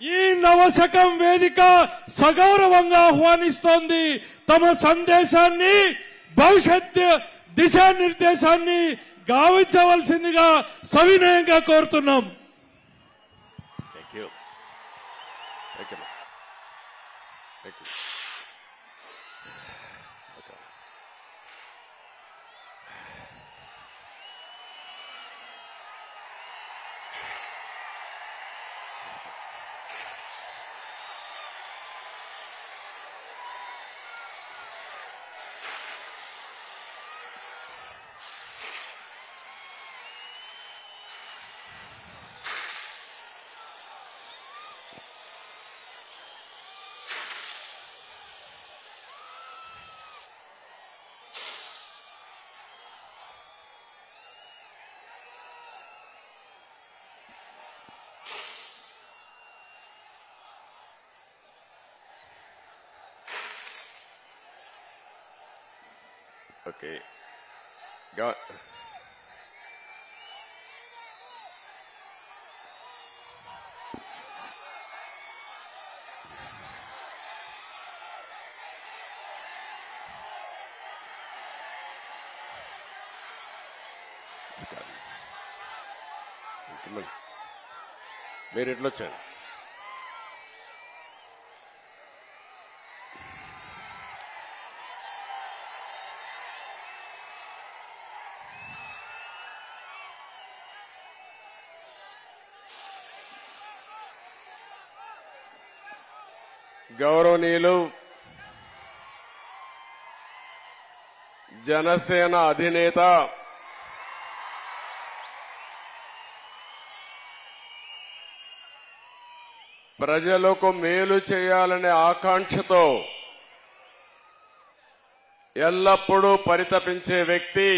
ఈ నవశకం వేదిక సగౌరవంగా ఆహ్వానిస్తోంది. తమ సందేశాన్ని, భవిష్యత్ దిశానిర్దేశాన్ని గావించవలసిందిగా సవినయంగా కోరుతున్నాం. Okay. మీరు ఎట్లా వచ్చారు? గౌరవనీయులు జనసేన అధినేత ప్రజలకు మేలు చేయాలనే ఆకాంక్షతో ఎల్లప్పుడూ పరితపించే వ్యక్తి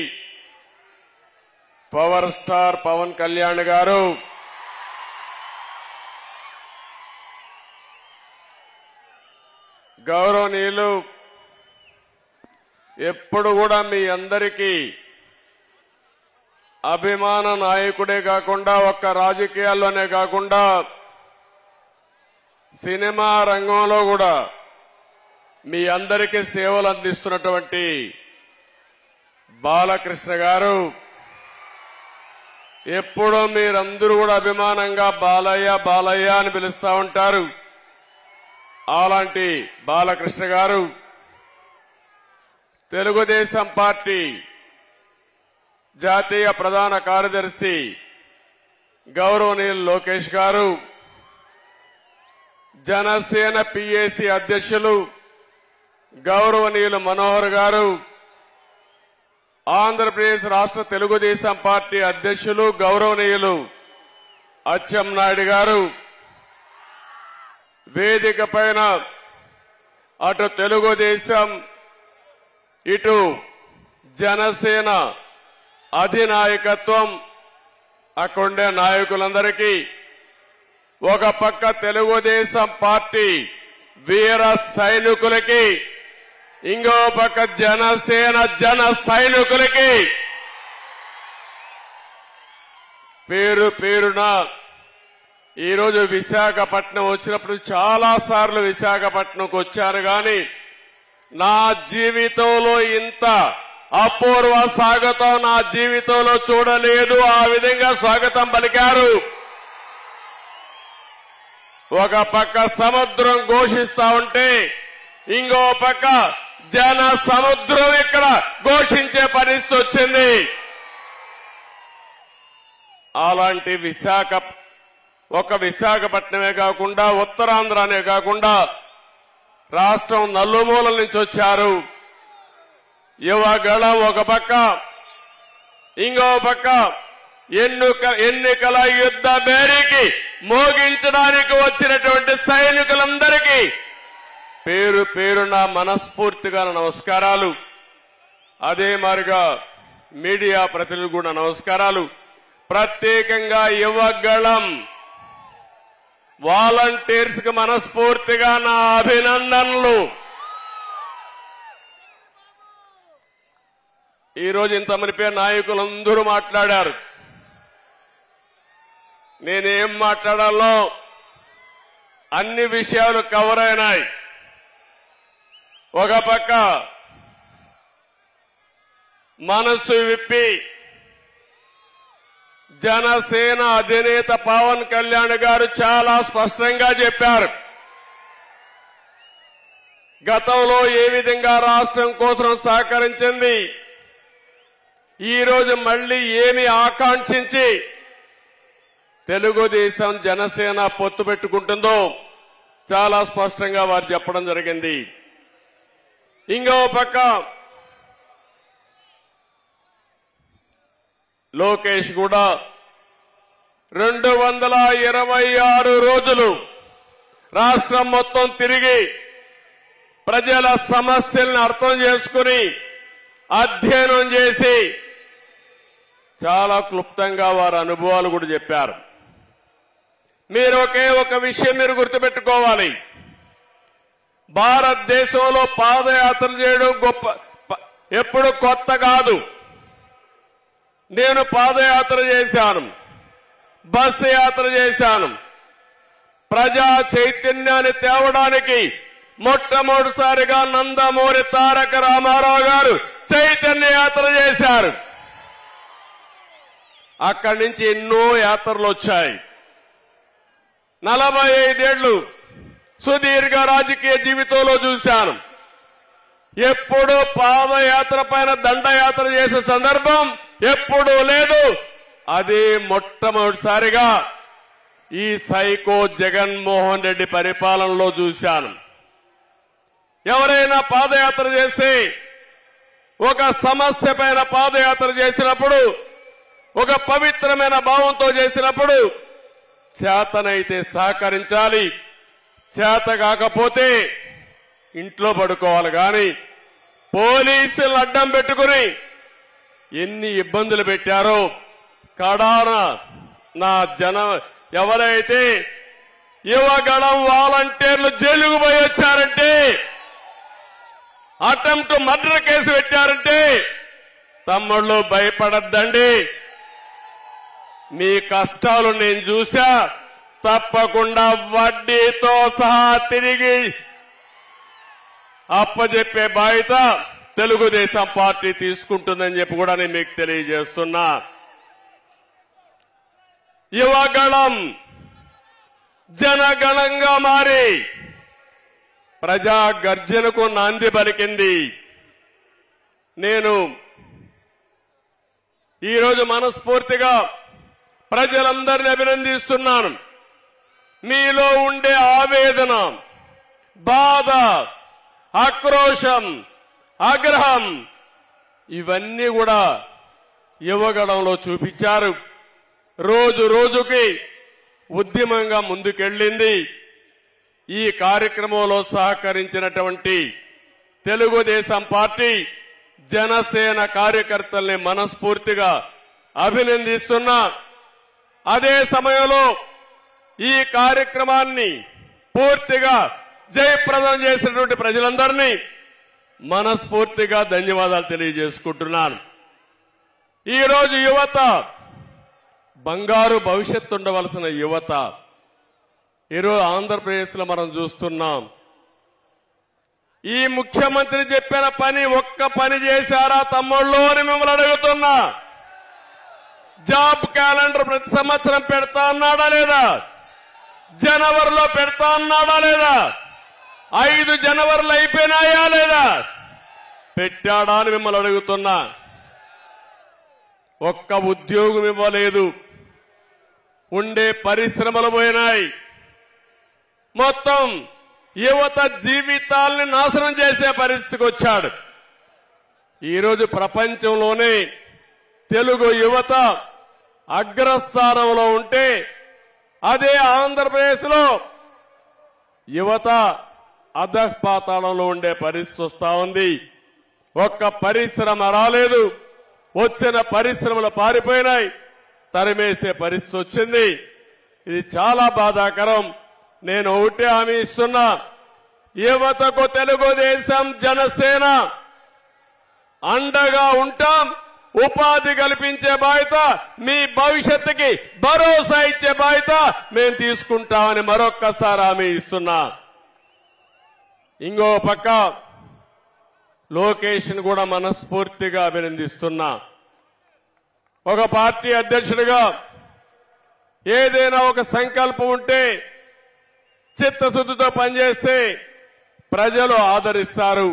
పవర్ స్టార్ పవన్ కళ్యాణ్ గారు గౌరవనీయులు ఎప్పుడు కూడా మీ అందరికీ అభిమాన నాయకుడే కాకుండా ఒక్క రాజకీయాల్లోనే కాకుండా సినిమా రంగంలో కూడా మీ అందరికీ సేవలు అందిస్తున్నటువంటి బాలకృష్ణ గారు ఎప్పుడూ మీరందరూ కూడా అభిమానంగా బాలయ్య బాలయ్య అని పిలుస్తా ఉంటారు. అలాంటి బాలకృష్ణ గారు తెలుగుదేశం పార్టీ జాతీయ ప్రధాన కార్యదర్శి గౌరవనీయులు లోకేష్ గారు, జనసేన పిఏసి అధ్యక్షులు గౌరవనీయులు మనోహర్ గారు, ఆంధ్రప్రదేశ్ రాష్ట్ర తెలుగుదేశం పార్టీ అధ్యక్షులు గౌరవనీయులు అచ్చెన్నాయుడు గారు, వేదిక పైన అటు తెలుగుదేశం ఇటు జనసేన అధినాయకత్వం అక్కడుండే నాయకులందరికీ, ఒక పక్క తెలుగుదేశం పార్టీ వీర సైనికులకి, ఇంకో పక్క జనసేన జన సైనికులకి పేరు పేరున ఈరోజు విశాఖపట్నం వచ్చినప్పుడు చాలా సార్లు విశాఖపట్నంకు వచ్చాను గాని నా జీవితంలో ఇంత అపూర్వ స్వాగతం నా జీవితంలో చూడలేదు. ఆ విధంగా స్వాగతం పలికారు. ఒక పక్క సముద్రం ఘోషిస్తా ఉంటే ఇంకో పక్క జన సముద్రం ఇక్కడ ఘోషించే పరిస్థితి వచ్చింది. అలాంటి విశాఖపట్నమే కాకుండా ఉత్తరాంధ్రనే కాకుండా రాష్ట్రం నలుమూలల నుంచి వచ్చారు. యువగళం ఒక పక్క, ఇంకో పక్క ఎన్నికల యుద్ధ బేరీకి మోగించడానికి వచ్చినటువంటి సైనికులందరికీ పేరు పేరున మనస్ఫూర్తిగా నమస్కారాలు. అదే మాదిరిగా మీడియా ప్రతినిధులు కూడా నమస్కారాలు. ప్రత్యేకంగా యువగళం వాలంటీర్స్ కి మనస్ఫూర్తిగా నా అభినందనలు. ఈరోజు ఇంతమంది పేరు నాయకులందరూ మాట్లాడారు. నేనేం మాట్లాడాలో అన్ని విషయాలు కవర్ అయినాయి. ఒక పక్క మనసు విప్పి జనసేన అధినేత పవన్ కళ్యాణ్ గారు చాలా స్పష్టంగా చెప్పారు. గతంలో ఏ విధంగా రాష్ట్రం కోసం సహకరించింది, ఈ రోజు మళ్లీ ఏమి ఆకాంక్షించి తెలుగుదేశం జనసేన పొత్తు పెట్టుకుంటుందో చాలా స్పష్టంగా వారు చెప్పడం జరిగింది. ఇంకో పక్క లోకేష్ కూడా 226 రోజులు రాష్ట్రం మొత్తం తిరిగి ప్రజల సమస్యలను అర్థం చేసుకుని అధ్యయనం చేసి చాలా క్లుప్తంగా వారి అనుభవాలు కూడా చెప్పారు. మీరు ఒక విషయం మీరు గుర్తుపెట్టుకోవాలి. భారతదేశంలో పాదయాత్ర చేయడం ఎప్పుడు కొత్త కాదు. నేను పాదయాత్ర చేశాను, బస్సు యాత్ర చేశాను. ప్రజా చైతన్యాన్ని తేవడానికి మొట్టమొదటిసారిగా నందమూరి తారక రామారావు గారు చైతన్య యాత్ర చేశారు. అక్కడి నుంచి ఎన్నో యాత్రలు వచ్చాయి. 45 ఏళ్లు సుదీర్ఘ రాజకీయ జీవితంలో చూశాను. ఎప్పుడు పాదయాత్ర పైన దండయాత్ర చేసే సందర్భం ఎప్పుడూ లేదు. అది మొట్టమొదటిసారిగా ఈ సైకో జగన్మోహన్ రెడ్డి పరిపాలనలో చూశాను. ఎవరైనా పాదయాత్ర చేసి ఒక సమస్య పైన పాదయాత్ర చేసినప్పుడు, ఒక పవిత్రమైన భావంతో చేసినప్పుడు చేతనైతే సహకరించాలి, చేత కాకపోతే ఇంట్లో పడుకోవాలి. కానీ పోలీసులు అడ్డం పెట్టుకుని ఎన్ని ఇబ్బందులు పెట్టారో కడాన నా ఎవరైతే యువగళం వాలంటీర్లు జైలుకు పోయి వచ్చారంటే, అటెంప్ట్ మర్డర్ కేసు పెట్టారంటే తమ్ముళ్ళు భయపడద్దండి. మీ కష్టాలు నేను చూసా. తప్పకుండా వడ్డీతో సహా తిరిగి అప్పజెప్పే బాధ్యత తెలుగుదేశం పార్టీ తీసుకుంటుందని చెప్పి కూడా నేను మీకు తెలియజేస్తున్నా. యువగళం జనగణంగా మారి ప్రజా గర్జనకు నాంది పలికింది. నేను ఈరోజు మనస్ఫూర్తిగా ప్రజలందరినీ అభినందిస్తున్నాను. మీలో ఉండే ఆవేదన, బాధ, ఆక్రోశం, ఆగ్రహం ఇవన్నీ కూడా యువగణంలో చూపించారు. రోజు రోజుకి ఉద్యమంగా ముందుకెళ్లింది. ఈ కార్యక్రమంలో సహకరించినటువంటి తెలుగుదేశం పార్టీ, జనసేన కార్యకర్తల్ని మనస్ఫూర్తిగా అభినందిస్తున్నా. అదే సమయంలో ఈ కార్యక్రమాన్ని పూర్తిగా జయప్రదం చేసినటువంటి ప్రజలందరినీ మనస్ఫూర్తిగా ధన్యవాదాలు తెలియజేసుకుంటున్నాను. ఈరోజు యువత, బంగారు భవిష్యత్తు ఉండవలసిన యువత ఈరోజు ఆంధ్రప్రదేశ్లో మనం చూస్తున్నాం. ఈ ముఖ్యమంత్రి చెప్పిన పని ఒక్క పని చేశారా తమ్ముళ్ళు అని మిమ్మల్ని అడుగుతున్నా. జాబ్ క్యాలెండర్ ప్రతి సంవత్సరం పెడతా అన్నాడా లేదా? జనవరిలో పెడతా అన్నాడా లేదా? 5 జనవరిలు అయిపోయినాయా లేదా? పెట్టాడా అని మిమ్మల్ని అడుగుతున్నా. ఒక్క ఉద్యోగం ఇవ్వలేదు. ఉండే పరిశ్రమలు పోయినాయి. మొత్తం యువత జీవితాల్ని నాశనం చేసే పరిస్థితికి వచ్చాడు. ఈరోజు ప్రపంచంలోనే తెలుగు యువత అగ్రస్థానంలో ఉంటే, అదే ఆంధ్రప్రదేశ్లో యువత అధఃపాతాళంలో ఉండే పరిస్థితి వస్తా ఉంది. ఒక్క పరిశ్రమ రాలేదు. వచ్చిన పరిశ్రమలు పారిపోయినాయి. తరిమేసే పరిస్థితి వచ్చింది. ఇది చాలా బాధాకరం. నేను ఒకటే హామీ ఇస్తున్నా, యువతకు తెలుగుదేశం జనసేన అండగా ఉంటాం. ఉపాధి కల్పించే బాధ్యత, మీ భవిష్యత్తుకి భరోసా ఇచ్చే బాధ్యత మేము తీసుకుంటామని మరొక్కసారి హామీ ఇస్తున్నా. ఇంకో పక్క లోకేష్ ని కూడా మనస్ఫూర్తిగా అభినందిస్తున్నా. ఒక పార్టీ అధ్యక్షుడిగా ఏదైనా ఒక సంకల్పం ఉంటే చిత్తశుద్ధితో పనిచేస్తే ప్రజలు ఆదరిస్తారు.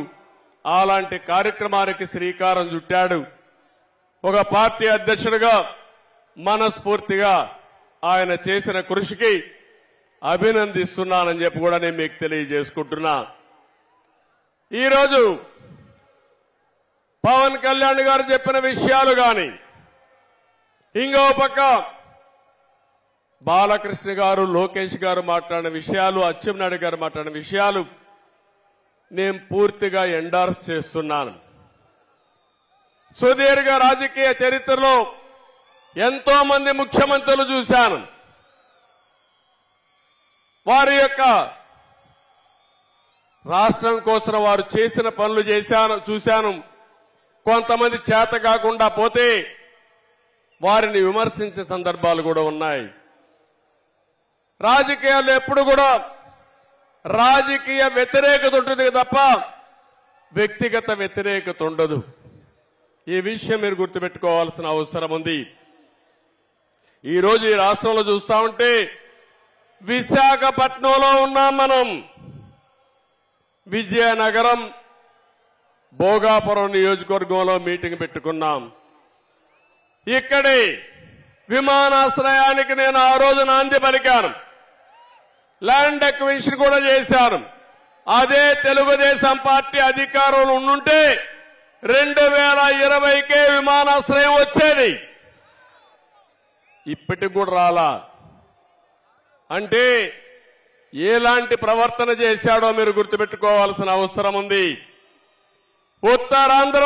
అలాంటి కార్యక్రమానికి శ్రీకారం చుట్టాడు. ఒక పార్టీ అధ్యక్షుడిగా మనస్ఫూర్తిగా ఆయన చేసిన కృషికి అభినందిస్తున్నానని చెప్పి కూడా నేను మీకు తెలియజేసుకుంటున్నా. ఈరోజు పవన్ కళ్యాణ్ గారు చెప్పిన విషయాలు గాని, ఇంకో పక్క బాలకృష్ణ గారు, లోకేష్ గారు మాట్లాడిన విషయాలు, అచ్చెన్నాయుడు గారు మాట్లాడిన విషయాలు నేను పూర్తిగా ఎండార్స్ చేస్తున్నాను. సుదీర్ఘ రాజకీయ చరిత్రలో ఎంతో మంది ముఖ్యమంత్రులు చూశాను. వారి యొక్క రాష్ట్రం కోసం వారు చేసిన పనులు చూశాను. కొంతమంది చేత కాకుండా పోతే వారిని విమర్శించే సందర్భాలు కూడా ఉన్నాయి. రాజకీయాల్లో ఎప్పుడు కూడా రాజకీయ వ్యతిరేకత ఉంటుంది తప్ప వ్యక్తిగత వ్యతిరేకత ఉండదు. ఈ విషయం మీరు గుర్తుపెట్టుకోవాల్సిన అవసరం ఉంది. ఈరోజు ఈ రాష్ట్రంలో చూస్తా ఉంటే విశాఖపట్నంలో ఉన్నాం మనం. విజయనగరం, భోగాపురం నియోజకవర్గంలో మీటింగ్ పెట్టుకున్నాం. ఇక్కడే విమానాశ్రయానికి నేను ఆ రోజు నాంది పలికాను. ల్యాండ్ అక్విజిషన్ కూడా చేశాను. అదే తెలుగుదేశం పార్టీ అధికారంలో ఉండుంటే 2020కే విమానాశ్రయం వచ్చేది. ఇప్పటికి కూడా రాలా. అంటే ఎలాంటి ప్రవర్తన చేశాడో మీరు గుర్తుపెట్టుకోవాల్సిన అవసరం ఉంది. ఉత్తరాంధ్ర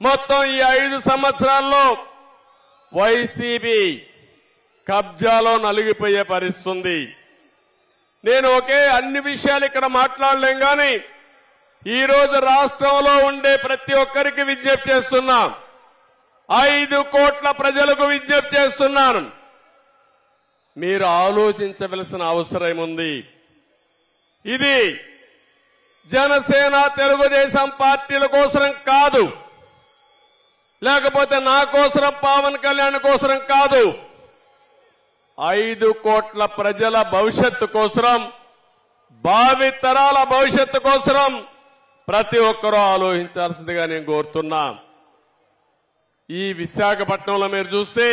మొత్తం ఈ 5 సంవత్సరాల్లో వైసీపీ కబ్జాలో నలిగిపోయే పరిస్థితి. నేను అన్ని విషయాలు ఇక్కడ మాట్లాడలేం కానీ ఈ రోజు రాష్ట్రంలో ఉండే ప్రతి ఒక్కరికి విజ్ఞప్తి చేస్తున్నా. 5 కోట్ల ప్రజలకు విజ్ఞప్తి చేస్తున్నాను. మీరు ఆలోచించవలసిన అవసరం ఉంది. ఇది జనసేన, తెలుగుదేశం పార్టీల కోసం కాదు, లేకపోతే నా కోసం, పవన్ కళ్యాణ్ కోసం కాదు. 5 కోట్ల ప్రజల భవిష్యత్తు కోసం, భావి తరాల భవిష్యత్తు కోసం ప్రతి ఒక్కరూ ఆలోచించాల్సిందిగా నేను కోరుతున్నా. ఈ విశాఖపట్నంలో మీరు చూస్తే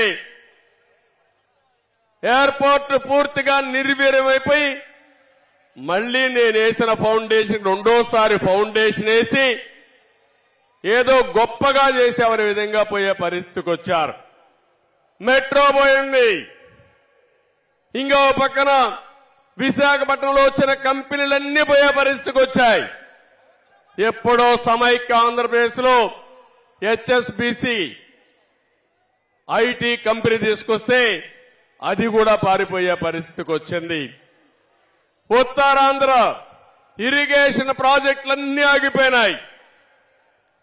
ఎయిర్పోర్ట్ పూర్తిగా నిర్వీర్యమైపోయి మళ్లీ నేను వేసిన ఫౌండేషన్ రెండోసారి ఫౌండేషన్ వేసి ఏదో గొప్పగా చేసేవనే విధంగా పోయే పరిస్థితికి వచ్చారు. మెట్రో పోయింది. ఇంకో పక్కన విశాఖపట్నంలో వచ్చిన కంపెనీలన్నీ పోయే పరిస్థితికి వచ్చాయి. ఎప్పుడో సమైక్య ఆంధ్రప్రదేశ్ లో హెచ్ఎస్బిసి ఐటీ కంపెనీ తీసుకొస్తే అది కూడా పారిపోయే పరిస్థితికి వచ్చింది. ఉత్తరాంధ్ర ఇరిగేషన్ ప్రాజెక్టులన్నీ ఆగిపోయినాయి.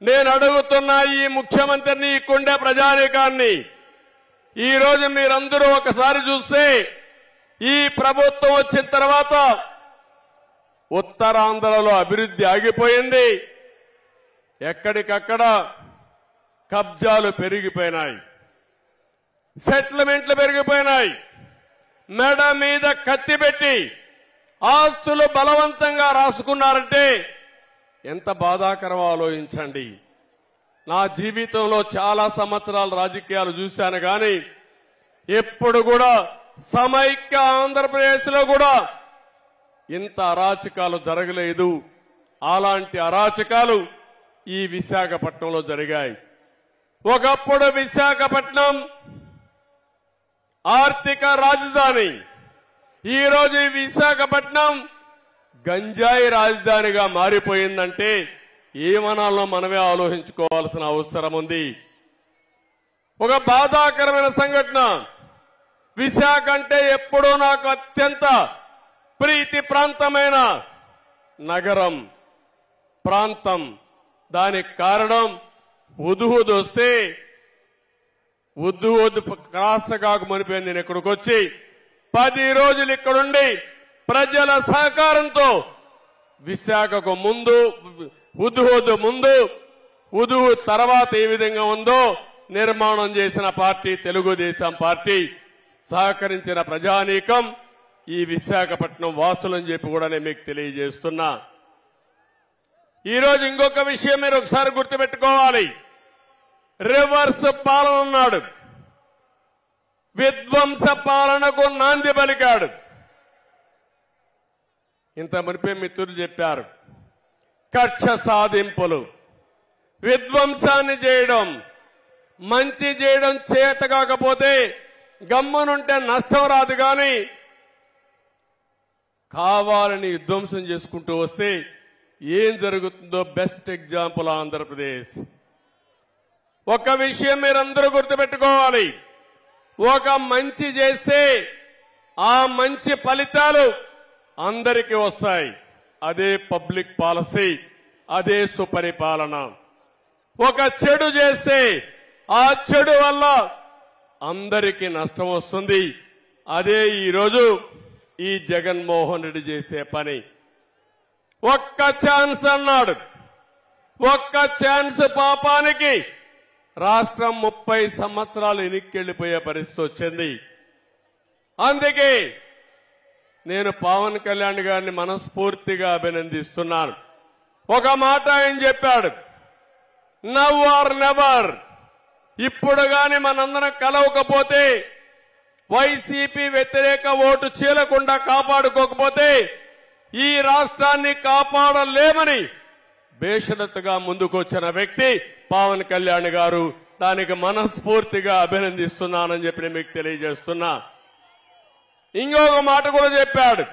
నేను అడుగుతున్నా ఈ ముఖ్యమంత్రిని, ఇక్కడే ప్రజానీకాన్ని, ఈ రోజు మీరందరూ ఒకసారి చూస్తే ఈ ప్రభుత్వం వచ్చిన తర్వాత ఉత్తరాంధ్రలో అభివృద్ధి ఆగిపోయింది. ఎక్కడికక్కడ కబ్జాలు పెరిగిపోయినాయి, సెటిల్మెంట్లు పెరిగిపోయినాయి. మెడ మీద కత్తి పెట్టి ఆస్తులు బలవంతంగా రాసుకున్నారంటే ఎంత బాధాకరమో ఆలోచించండి. నా జీవితంలో చాలా సంవత్సరాల రాజకీయాలు చూశాను కానీ ఎప్పుడు కూడా సమైక్య ఆంధ్రప్రదేశ్ లో కూడా ఇంత అరాచకాలు జరగలేదు. అలాంటి అరాచకాలు ఈ విశాఖపట్నంలో జరిగాయి. ఒకప్పుడు విశాఖపట్నం ఆర్థిక రాజధాని, ఈ రోజు విశాఖపట్నం గంజాయి రాజధానిగా మారిపోయిందంటే ఏమనాలో మనమే ఆలోచించుకోవాల్సిన అవసరం ఉంది. ఒక బాధాకరమైన సంఘటన. విశాఖ అంటే ఎప్పుడూ నాకు అత్యంత ప్రీతి ప్రాంతమైన నగరం, ప్రాంతం. దానికి కారణం హుద్హుద్ వస్తే హుద్హుద్ కాసగాకు మనిపోయింది. నేను ఇక్కడికి వచ్చి 10 రోజులు ఇక్కడుండి ప్రజల సహకారంతో విశాఖకు ముందు హుద్హుద్ ముందు హుద్హుద్ తర్వాత ఏ విధంగా ఉందో నిర్మాణం చేసిన పార్టీ తెలుగుదేశం పార్టీ. సహకరించిన ప్రజానీకం ఈ విశాఖపట్నం వాసులని చెప్పి కూడా నేను మీకు తెలియజేస్తున్నా. ఈరోజు ఇంకొక విషయం మీరు ఒకసారి గుర్తుపెట్టుకోవాలి. రివర్స్ పాలన ఉన్నాడు, విధ్వంస పాలనకు నాంది పలికాడు. ఇంత మునిపే మిత్రులు చెప్పారు, కక్ష సాధింపులు, విధ్వంసాన్ని చేయడం, మంచి చేయడం చేత కాకపోతే గమ్మునుంటే నష్టం రాదు. కానీ కావాలని విధ్వంసం చేసుకుంటూ వస్తే ఏం జరుగుతుందో బెస్ట్ ఎగ్జాంపుల్ ఆంధ్రప్రదేశ్. ఒక విషయం మీరందరూ గుర్తుపెట్టుకోవాలి, ఒక మంచి చేస్తే ఆ మంచి ఫలితాలు అందరికీ వస్తాయి. అదే పబ్లిక్ పాలసీ, అదే సుపరిపాలన. ఒక చెడు చేస్తే ఆ చెడు వల్ల అందరికీ నష్టం వస్తుంది. అదే ఈరోజు ఈ జగన్మోహన్ రెడ్డి చేసే పని. ఒక్క ఛాన్స్ అన్నాడు, ఒక్క ఛాన్స్ పాపానికి రాష్ట్రం 30 సంవత్సరాలు వెనక్కెళ్లిపోయే పరిస్థితి వచ్చింది. అందుకే నేను పవన్ కళ్యాణ్ గారిని మనస్ఫూర్తిగా అభినందిస్తున్నాను. ఒక మాట ఆయన చెప్పాడు, నవ్ ఆర్ నెవర్. ఇప్పుడు గాని మనందరం కలవకపోతే, వైసీపీ వ్యతిరేక ఓటు చీలకుండా కాపాడుకోకపోతే ఈ రాష్ట్రాన్ని కాపాడలేమని బేషరతుగా ముందుకొచ్చిన వ్యక్తి పవన్ కళ్యాణ్ గారు. దానికి మనస్ఫూర్తిగా అభినందిస్తున్నానని చెప్పి మీకు తెలియజేస్తున్నా. ఇంకొక మాట కూడా చెప్పాడు,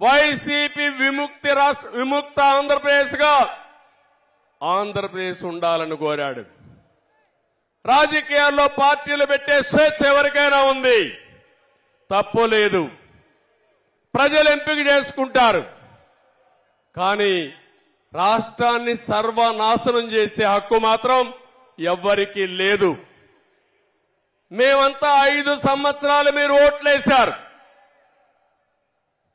వైసీపీ విముక్త ఆంధ్రప్రదేశ్ గా ఆంధ్రప్రదేశ్ ఉండాలని కోరాడు. రాజకీయాల్లో పార్టీలు పెట్టే స్వేచ్ఛ ఎవరికైనా ఉంది, తప్పు లేదు, ప్రజలు ఎంపిక చేసుకుంటారు. కానీ రాష్ట్రాన్ని సర్వనాశనం చేసే హక్కు మాత్రం ఎవ్వరికీ లేదు. మేమంతా 5 సంవత్సరాలు మీరు ఓట్లేశారు.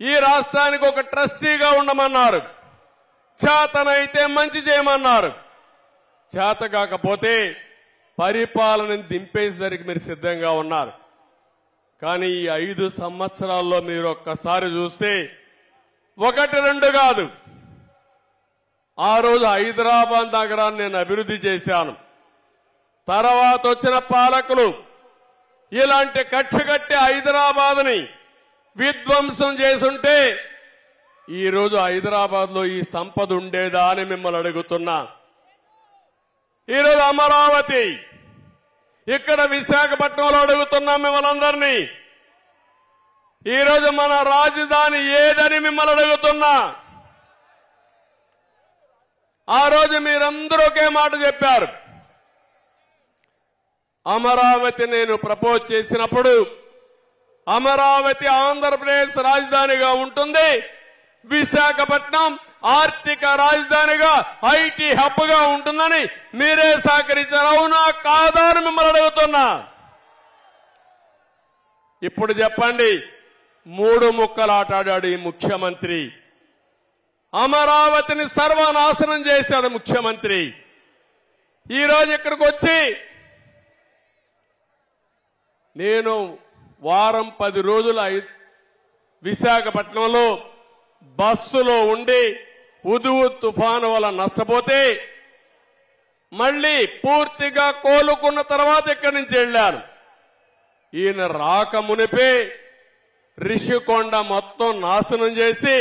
ఈ రాష్ట్రానికి ఒక ట్రస్టీగా ఉండమన్నారు, చేతనైతే మంచి చేయమన్నారు. చేత కాకపోతే పరిపాలనని దింపేసరికి మీరు సిద్ధంగా ఉన్నారు. కానీ ఈ 5 సంవత్సరాల్లో మీరు ఒక్కసారి చూస్తే 1-2 కాదు, ఆ రోజు హైదరాబాద్ నగరాన్ని నేను అభివృద్ధి చేశాను. తర్వాత వచ్చిన పాలకులు ఇలాంటి కక్ష కట్టి హైదరాబాద్ ని విధ్వంసం చేసుంటే ఈ రోజు హైదరాబాద్ లో ఈ సంపద ఉండేదా అని మిమ్మల్ని అడుగుతున్నా. ఈరోజు అమరావతి, ఇక్కడ విశాఖపట్నంలో అడుగుతున్నాం మిమ్మల్ని అందరినీ. ఈరోజు మన రాజధాని ఏదని మిమ్మల్ని అడుగుతున్నా. ఆ రోజు మీరందరూ ఒకే మాట చెప్పారు, అమరావతి నేను ప్రపోజ్ చేసినప్పుడు అమరావతి ఆంధ్రప్రదేశ్ రాజధానిగా ఉంటుంది, విశాఖపట్నం ఆర్థిక రాజధానిగా ఐటీ హబ్ గా ఉంటుందని మీరే సహకరించారు. అవునా కాదా అని మిమ్మల్ని అడుగుతున్నా. ఇప్పుడు చెప్పండి, 3 ముక్కలు ఆటాడాడు ఈ ముఖ్యమంత్రి. అమరావతిని సర్వనాశనం చేశాడు ముఖ్యమంత్రి. ఈ రోజు ఇక్కడికి వచ్చి నేను వారం 10 రోజులు విశాఖపట్నంలో బస్సులో ఉండి హుద్హుద్ తుఫాను వల్ల నష్టపోతే మళ్లీ పూర్తిగా కోలుకున్న తర్వాత ఇక్కడి నుంచి వెళ్లాను. ఈయన రాకమునిపే రిషికొండ మొత్తం నాశనం చేసి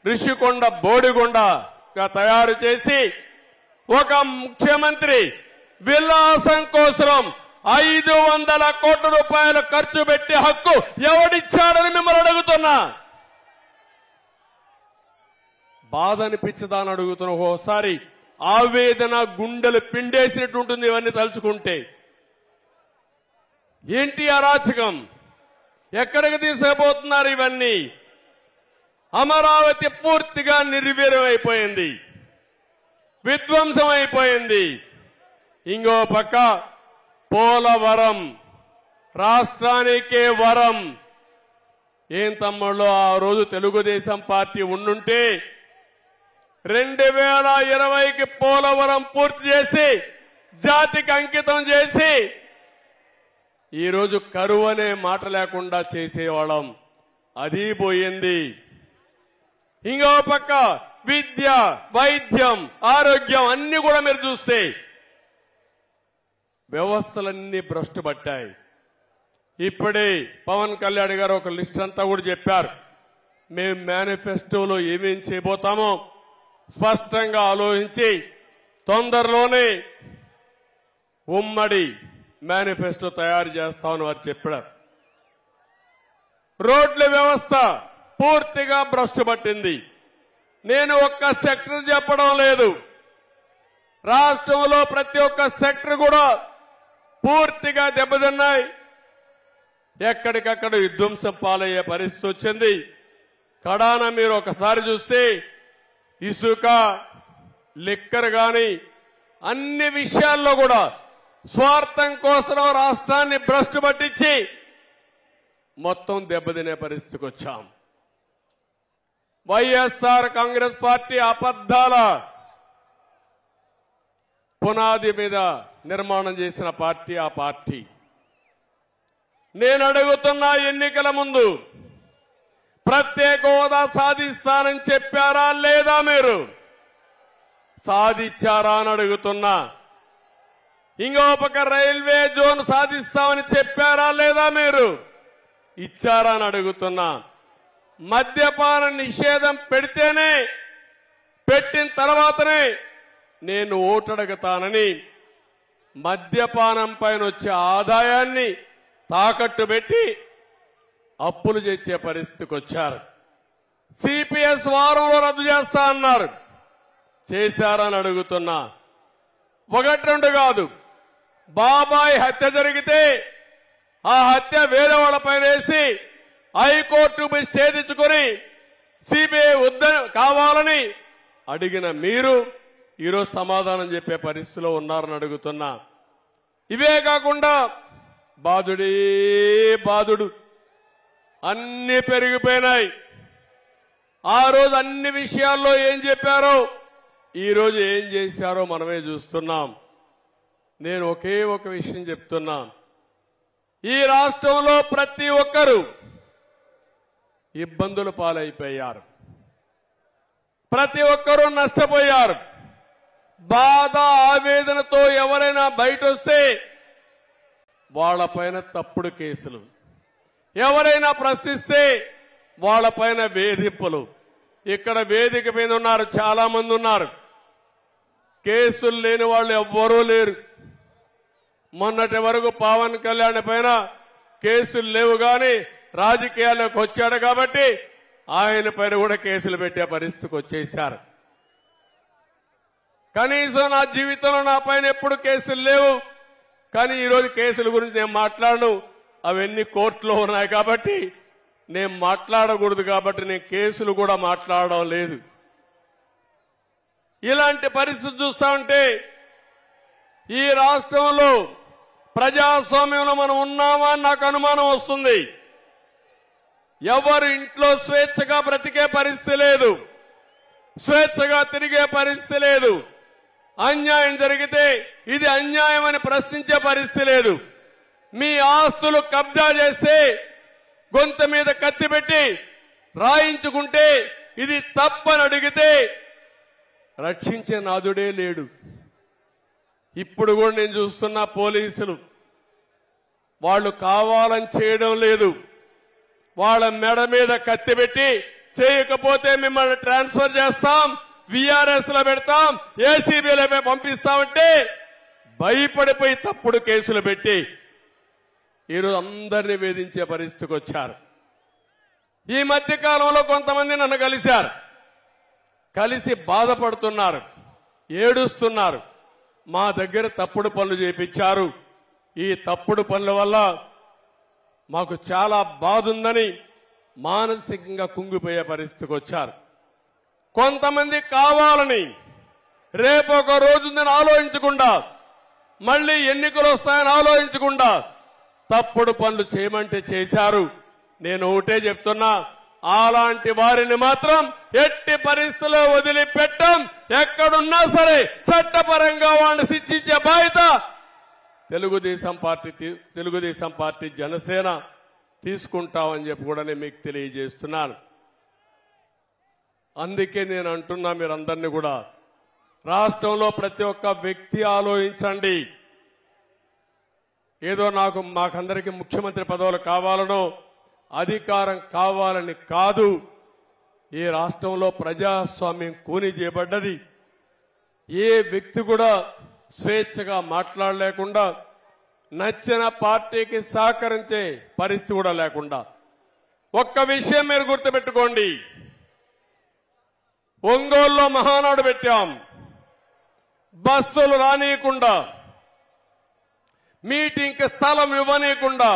రిషికొండ బోడిగొండగా తయారు చేసి ఒక ముఖ్యమంత్రి విలాసం కోసం 500 కోట్ల రూపాయలు ఖర్చు పెట్టే హక్కు ఎవడిచ్చాడని మిమ్మల్ని అడుగుతున్నా. బాధ అనిపించదాని అడుగుతున్నా. ఓసారి ఆవేదన గుండెలు పిండేసినట్టు ఉంటుంది ఇవన్నీ తలుచుకుంటే. ఏంటి అరాచకం, ఎక్కడికి తీసుకుపోతున్నారు ఇవన్నీ? అమరావతి పూర్తిగా నిర్వీర్యమైపోయింది. విధ్వంసం అయిపోయింది. ఇంకో పక్క పోలవరం రాష్ట్రానికే వరం. ఏం తమ్ముళ్ళు, ఆ రోజు తెలుగుదేశం పార్టీ ఉండుంటే 2020కి పోలవరం పూర్తి చేసి జాతికి అంకితం చేసి ఈరోజు కరువు అనే మాట లేకుండా చేసేవాళ్ళం. అది పోయింది. ఇంకో పక్క విద్య, వైద్యం, ఆరోగ్యం అన్ని కూడా మీరు చూస్తే వ్యవస్థలన్నీ భ్రష్టు పట్టాయి. ఇప్పుడే పవన్ కళ్యాణ్ గారు ఒక లిస్ట్ అంతా కూడా చెప్పారు. మేము మేనిఫెస్టోలో ఏమేం చేయబోతామో స్పష్టంగా ఆలోచించి తొందరలోనే ఉమ్మడి మేనిఫెస్టో తయారు చేస్తామని వారు చెప్పారు. రోడ్ల వ్యవస్థ పూర్తిగా భ్రష్టు పట్టింది. నేను ఒక్క సెక్టర్ చెప్పడం లేదు, రాష్ట్రంలో ప్రతి ఒక్క సెక్టర్ కూడా పూర్తిగా దెబ్బతిన్నాయి. ఎక్కడికక్కడ విధ్వంసం పాలయ్యే పరిస్థితి వచ్చింది. కడాన మీరు ఒకసారి చూస్తే ఇసుక, లిక్కర్ గాని అన్ని విషయాల్లో కూడా స్వార్థం కోసం రాష్ట్రాన్ని భ్రష్టు పట్టించి మొత్తం దెబ్బతినే పరిస్థితికి వచ్చాం. వైఎస్ఆర్ కాంగ్రెస్ పార్టీ అబద్ధాల పునాది మీద నిర్మాణం చేసిన పార్టీ ఆ పార్టీ. నేను అడుగుతున్నా, ఎన్నికల ముందు ప్రత్యేక హోదా సాధిస్తానని చెప్పారా లేదా? మీరు సాధించారా అని అడుగుతున్నా. ఇంకో పక్క రైల్వే జోన్ సాధిస్తామని చెప్పారా లేదా? మీరు ఇచ్చారా అని అడుగుతున్నా. మద్యపాన నిషేధం పెడితేనే, పెట్టిన తర్వాతనే నేను ఓటు అడుగుతానని మద్యపానం పైన వచ్చే ఆదాయాన్ని తాకట్టు పెట్టి అప్పులు చేసే పరిస్థితికి వచ్చారు. సిపిఎస్ వారంలో రద్దు చేస్తా అన్నారు, చేశారని అడుగుతున్నా. ఒకటి రెండు కాదు, బాబాయ్ హత్య జరిగితే ఆ హత్య వేరే వాళ్ళపైన వేసి హైకోర్టు స్టే తెచ్చుకొని సిబిఐ కావాలని అడిగిన మీరు ఈరోజు సమాధానం చెప్పే పరిస్థితిలో ఉన్నారని అడుగుతున్నా. ఇవే కాకుండా బాధుడే బాధుడు, అన్ని పెరిగిపోయినాయి. ఆ రోజు అన్ని విషయాల్లో ఏం చెప్పారో ఈ రోజు ఏం చేశారో మనమే చూస్తున్నాం. నేను ఒకే ఒక విషయం చెప్తున్నా, ఈ రాష్ట్రంలో ప్రతి ఒక్కరూ ఇబ్బందుల పాలైపోయారు, ప్రతి ఒక్కరూ నష్టపోయారు. బాధ ఆవేదనతో ఎవరైనా బయట వస్తే వాళ్లపైన తప్పుడు కేసులు, ఎవరైనా ప్రశ్నిస్తే వాళ్లపైన వేధింపులు. ఇక్కడ వేదిక మీద ఉన్నారు, చాలా మంది ఉన్నారు, కేసులు లేని వాళ్ళు ఎవ్వరూ లేరు. మొన్నటి వరకు పవన్ కళ్యాణ్ పైన కేసులు లేవు గాని రాజకీయాల్లోకి వచ్చాడు కాబట్టి ఆయన పైన కూడా కేసులు పెట్టే పరిస్థితికి వచ్చేశారు. కనీసం నా జీవితంలో నా పైన ఎప్పుడు కేసులు లేవు, కానీ ఈరోజు కేసుల గురించి నేను మాట్లాడను. అవన్నీ కోర్టులో ఉన్నాయి కాబట్టి నేను మాట్లాడకూడదు, కాబట్టి నేను కేసులు కూడా మాట్లాడడం లేదు. ఇలాంటి పరిస్థితి చూస్తా ఉంటే ఈ రాష్ట్రంలో ప్రజాస్వామ్యంలో మనం ఉన్నామా అని నాకు అనుమానం వస్తుంది. ఎవరు ఇంట్లో స్వేచ్ఛగా బ్రతికే పరిస్థితి లేదు, స్వేచ్ఛగా తిరిగే పరిస్థితి లేదు. అన్యాయం జరిగితే ఇది అన్యాయం అని ప్రశ్నించే పరిస్థితి లేదు. మీ ఆస్తులు కబ్జా చేస్తే గొంతు మీద కత్తి పెట్టి రాయించుకుంటే ఇది తప్పని అడిగితే రక్షించే నాదుడే లేడు. ఇప్పుడు కూడా నేను చూస్తున్న పోలీసులు వాళ్ళు కావాలని చేయడం లేదు, వాళ్ళ మెడ మీద కత్తి పెట్టి చేయకపోతే మిమ్మల్ని ట్రాన్స్ఫర్ చేస్తాం, విఆర్ఎస్ లో పెడతాం, ఏసీబీలో పంపిస్తామంటే భయపడిపోయి తప్పుడు కేసులు పెట్టి ఈరోజు అందరినీ వేధించే పరిస్థితికి వచ్చారు. ఈ మధ్య కాలంలో కొంతమంది నన్ను కలిశారు, కలిసి బాధపడుతున్నారు, ఏడుస్తున్నారు. మా దగ్గర తప్పుడు పనులు చేపించారు, ఈ తప్పుడు పనుల వల్ల మాకు చాలా బాధ ఉందని మానసికంగా కుంగిపోయే పరిస్థితికి వచ్చారు. కొంతమంది కావాలని రేపు ఒక రోజుందని ఆలోచించకుండా, మళ్ళీ ఎన్నికలు వస్తాయని ఆలోచించకుండా తప్పుడు పనులు చేయమంటే చేశారు. నేను ఒకటే చెప్తున్నా, అలాంటి వారిని మాత్రం ఎట్టి పరిస్థితుల్లో వదిలిపెట్టం. ఎక్కడున్నా సరే చట్టపరంగా వాడిని శిక్షించే బాధ్యత తెలుగుదేశం పార్టీ జనసేన తీసుకుంటామని చెప్పి కూడా నేను మీకు తెలియజేస్తున్నాను. అందుకే నేను అంటున్నా, మీరందరినీ కూడా రాష్ట్రంలో ప్రతి ఒక్క వ్యక్తి ఆలోచించండి. ఏదో మాకందరికీ ముఖ్యమంత్రి పదవులు కావాలనో అధికారం కావాలని కాదు. ఈ రాష్ట్రంలో ప్రజాస్వామ్యం కూని చేయబడ్డది. ఏ వ్యక్తి కూడా స్వేచ్ఛగా మాట్లాడలేకుండా, నచ్చిన పార్టీకి సహకరించే పరిస్థితి కూడా లేకుండా. ఒక్క విషయం మీరు గుర్తుపెట్టుకోండి, ఒంగోలులో మహానాడు పెట్టాం, బస్సులు రానియకుండా, మీటింగ్కి స్థలం ఇవ్వనీయకుండా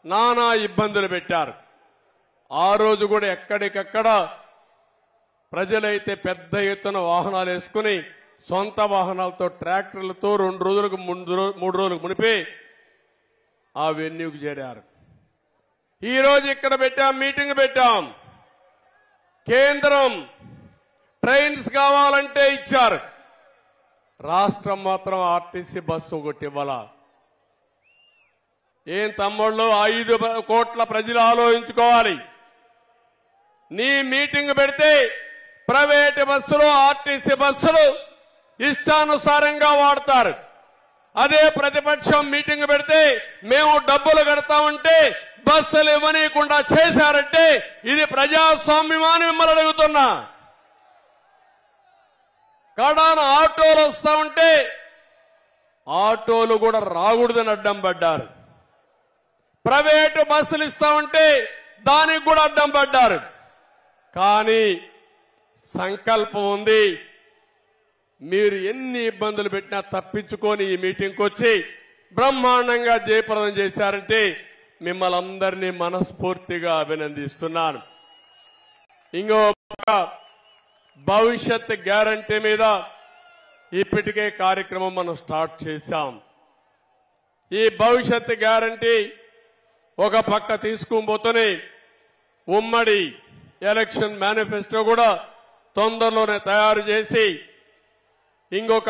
నానా ఇబ్బందులు పెట్టారు. ఆ రోజు కూడా ఎక్కడికక్కడ ప్రజలైతే పెద్ద ఎత్తున వాహనాలు వేసుకుని సొంత వాహనాలతో ట్రాక్టర్లతో 2 రోజులకు 3 రోజులకు మునిపే ఆ వెన్యూకి చేరారు. ఈ రోజు ఇక్కడ పెట్టాం, మీటింగ్ పెట్టాం. కేంద్రం ట్రైన్స్ కావాలంటే ఇచ్చారు, రాష్ట్రం మాత్రం ఆర్టీసీ బస్సు ఒకటి ఇవ్వాల. ఏం తమ్ముళ్ళు, 5 కోట్ల ప్రజలు ఆలోచించుకోవాలి. నీ మీటింగ్ పెడితే ప్రైవేటు బస్సులు, ఆర్టీసీ బస్సులు ఇష్టానుసారంగా వాడతారు. అదే ప్రతిపక్షం మీటింగ్ పెడితే మేము డబ్బులు కడతామంటే బస్సులు ఇవ్వనీయకుండా చేశారంటే ఇది ప్రజాస్వామ్యమా అని మిమ్మల్ని అడుగుతున్నా. కడాన ఆటోలు వస్తా ఉంటే ఆటోలు కూడా రాకూడదని అడ్డం పడ్డారు. ప్రైవేటు బస్సులు ఇస్తామంటే దానికి కూడా అడ్డం పడ్డారు. కానీ సంకల్పం ఉంది. మీరు ఎన్ని ఇబ్బందులు పెట్టినా తప్పించుకొని ఈ మీటింగ్కి వచ్చి బ్రహ్మాండంగా జయప్రదం చేశారంటే మిమ్మల్ని అందరినీ మనస్ఫూర్తిగా అభినందిస్తున్నాను. ఇంకో భవిష్యత్ గ్యారంటీ మీద ఇప్పటికే కార్యక్రమం మనం స్టార్ట్ చేశాం. ఈ భవిష్యత్ గ్యారంటీ ఒక పక్క తీసుకుపోతూనే ఉమ్మడి ఎలక్షన్ మేనిఫెస్టో కూడా తొందరలోనే తయారు చేసి ఇంకొక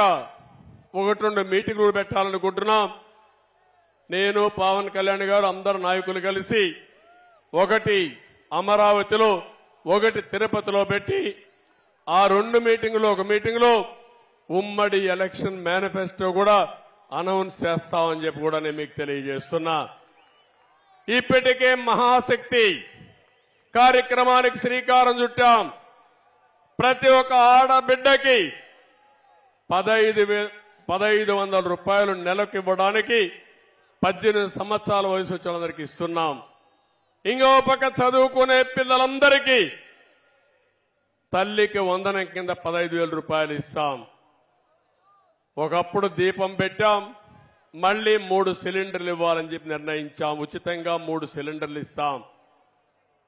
1-2 మీటింగులు పెట్టాలనుకుంటున్నాం. నేను, పవన్ కళ్యాణ్ గారు, అందరు నాయకులు కలిసి ఒకటి అమరావతిలో, ఒకటి తిరుపతిలో పెట్టి ఆ 2 మీటింగులు, ఒక మీటింగులో ఉమ్మడి ఎలక్షన్ మేనిఫెస్టో కూడా అనౌన్స్ చేస్తామని చెప్పి కూడా నేను మీకు తెలియజేస్తున్నా. ఇప్పటికే మహాశక్తి కార్యక్రమానికి శ్రీకారం చుట్టాం. ప్రతి ఒక్క ఆడబిడ్డకి 1500 రూపాయలు నెలకు ఇవ్వడానికి 18 సంవత్సరాల వయసు వచ్చిన వాళ్ళందరికీ ఇస్తున్నాం. ఇంకో పక్క చదువుకునే పిల్లలందరికీ తల్లికి వందనం కింద 15,000 రూపాయలు ఇస్తాం. ఒకప్పుడు దీపం పెట్టాం, మళ్లీ 3 సిలిండర్లు ఇవ్వాలని చెప్పి నిర్ణయించాం. ఉచితంగా 3 సిలిండర్లు ఇస్తాం.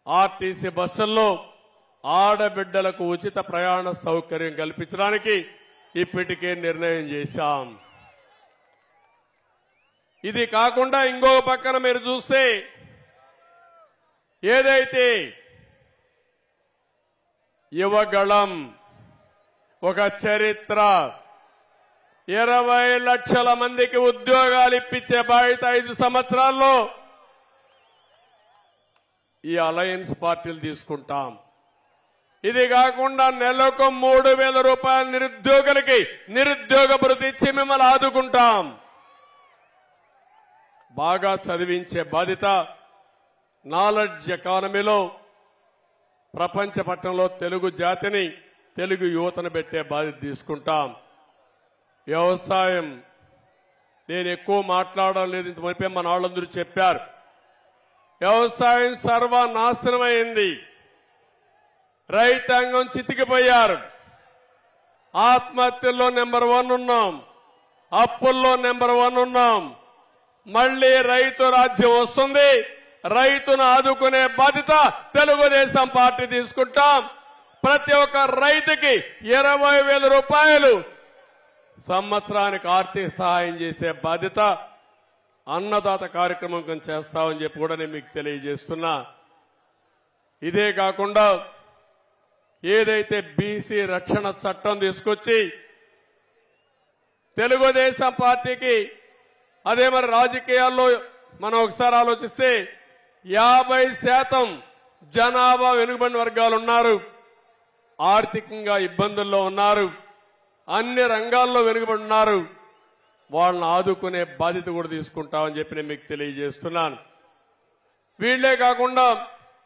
ఆర్టీసీ బస్సుల్లో ఆడబిడ్డలకు ఉచిత ప్రయాణ సౌకర్యం కల్పించడానికి ఇప్పటికే నిర్ణయం చేశాం. ఇది కాకుండా ఇంకో పక్కన మీరు చూస్తే ఏదైతే యువగళం ఒక చరిత్ర 20 లక్షల మందికి ఉద్యోగాలు ఇప్పించే బాధ్యత 5 సంవత్సరాల్లో ఈ అలయన్స్ పార్టీలు తీసుకుంటాం. ఇది కాకుండా నెలకు 3,000 రూపాయల నిరుద్యోగులకి నిరుద్యోగ భృతి ఇచ్చి మిమ్మల్ని ఆదుకుంటాం. బాగా చదివించే బాధ్యత, నాలెడ్జ్ ఎకానమీలో ప్రపంచ పట్టణంలో తెలుగు జాతిని, తెలుగు యువతను పెట్టే బాధ్యత తీసుకుంటాం. వ్యవసాయం నేను ఎక్కువ మాట్లాడడం లేదు, ఇంతవరకే మన వాళ్ళందరూ చెప్పారు. వ్యవసాయం సర్వనాశనమైంది. రైతాంగం చితికిపోయారు. ఆత్మహత్యల్లో నెంబర్ 1 ఉన్నాం, అప్పుల్లో నెంబర్ 1 ఉన్నాం. మళ్లీ రైతు రాజ్యం వస్తుంది. రైతును ఆదుకునే బాధ్యత తెలుగుదేశం పార్టీ తీసుకుంటాం. ప్రతి ఒక్క రైతుకి 20,000 రూపాయలు సంవత్సరానికి ఆర్థిక సహాయం చేసే బాధ్యత అన్నదాత కార్యక్రమం కింద చేస్తామని చెప్పి కూడా నేను మీకు తెలియజేస్తున్నా. ఇదే కాకుండా ఏదైతే బీసీ రక్షణ చట్టం తీసుకొచ్చి తెలుగుదేశం పార్టీకి అదే మరి రాజకీయాల్లో మనం ఒకసారి ఆలోచిస్తే 50% జనాభా వెనుకబడిన వర్గాలు ఉన్నారు, ఆర్థికంగా ఇబ్బందుల్లో ఉన్నారు, అన్ని రంగాల్లో వెనుకబడి ఉన్నారు. వాళ్ళని ఆదుకునే బాధ్యత కూడా తీసుకుంటామని చెప్పి నేను మీకు తెలియజేస్తున్నాను. వీళ్లే కాకుండా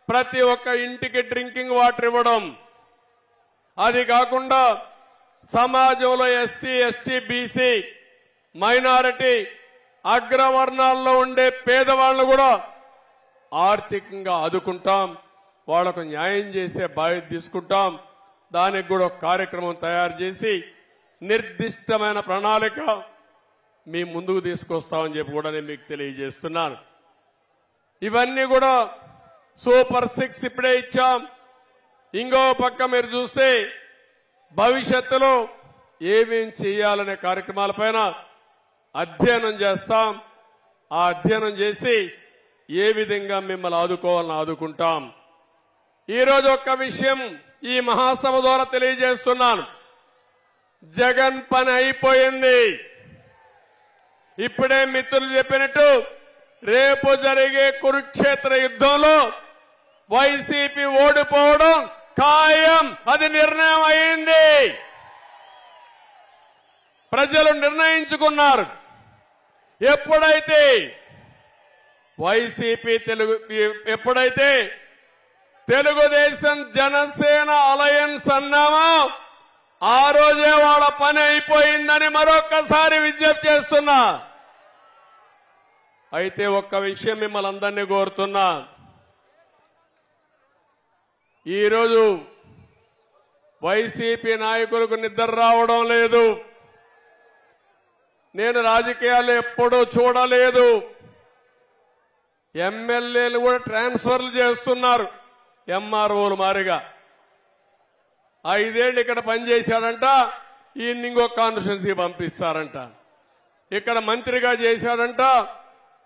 ప్రతి ఒక్క ఇంటికి డ్రింకింగ్ వాటర్ ఇవ్వడం, అది కాకుండా సమాజంలో ఎస్సీ ఎస్టీ బీసీ మైనారిటీ అగ్రవర్ణాల్లో ఉండే పేదవాళ్లను కూడా ఆర్థికంగా ఆదుకుంటాం, వాళ్లకు న్యాయం చేసే బాధ్యత తీసుకుంటాం. దానికి కూడా ఒక కార్యక్రమం తయారు చేసి నిర్దిష్టమైన ప్రణాళిక మీ ముందుకు తీసుకొస్తామని చెప్పి కూడా నేను మీకు తెలియజేస్తున్నాను. ఇవన్నీ కూడా సూపర్ 6 ఇప్పుడే ఇచ్చాం. ఇంకో పక్క మీరు చూస్తే భవిష్యత్తులో ఏమేం చేయాలనే కార్యక్రమాలపైన అధ్యయనం చేస్తాం. ఆ అధ్యయనం చేసి ఏ విధంగా మిమ్మల్ని ఆదుకోవాలని ఆదుకుంటాం. ఈరోజు ఒక్క విషయం ఈ మహాసభ ద్వారా తెలియజేస్తున్నాను. జగన్ పని అయిపోయింది. ఇప్పుడే మిత్రులు చెప్పినట్టు రేపు జరిగే కురుక్షేత్ర యుద్ధంలో వైసీపీ ఓడిపోవడం ఖాయం. అది నిర్ణయం అయింది. ప్రజలు నిర్ణయించుకున్నారు. ఎప్పుడైతే ఎప్పుడైతే తెలుగుదేశం జనసేన అలయన్స్ అన్నామో ఆ రోజే వాళ్ళ పని అయిపోయిందని మరొక్కసారి విజ్ఞప్తి చేస్తున్నా. అయితే ఒక్క విషయం మిమ్మల్ని అందరినీ కోరుతున్నా. ఈరోజు వైసీపీ నాయకులకు నిద్ర రావడం లేదు. నేను రాజకీయాలు ఎప్పుడూ చూడలేదు. ఎమ్మెల్యేలు కూడా ట్రాన్స్ఫర్లు చేస్తున్నారు ఎంఆర్ఓలు మారిగా. 5 ఏళ్లు ఇక్కడ పనిచేశాడంట, ఈయన ఇంకో కాన్స్టిట్యున్సీ పంపిస్తారంట. ఇక్కడ మంత్రిగా చేశాడంట,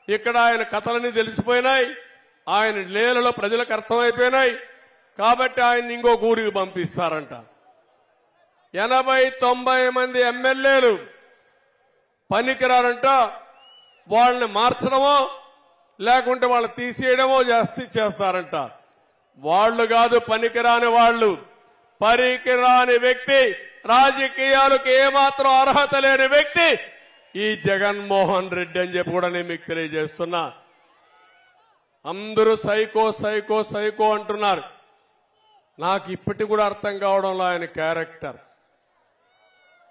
ఇక్కడ ఆయన కథలన్నీ తెలిసిపోయినాయి, ఆయన లీలలో ప్రజలకు అర్థమైపోయినాయి కాబట్టి ఆయన ఇంకో ఊరికి పంపిస్తారంట. 80-90 మంది ఎమ్మెల్యేలు పనికిరారంట. వాళ్ళని మార్చడమో లేకుంటే వాళ్ళు తీసేయడమో చేస్తారంట. వాళ్ళు కాదు పనికిరాని వాళ్ళు. పనికిరాని వ్యక్తి, రాజకీయాలకు ఏమాత్రం అర్హత లేని వ్యక్తి ఈ జగన్మోహన్ రెడ్డి అని చెప్పి కూడా నేను మీకు తెలియజేస్తున్నా. అందరూ సైకో సైకో సైకో అంటున్నారు. నాకు ఇప్పటికి కూడా అర్థం కావడంలో ఆయన క్యారెక్టర్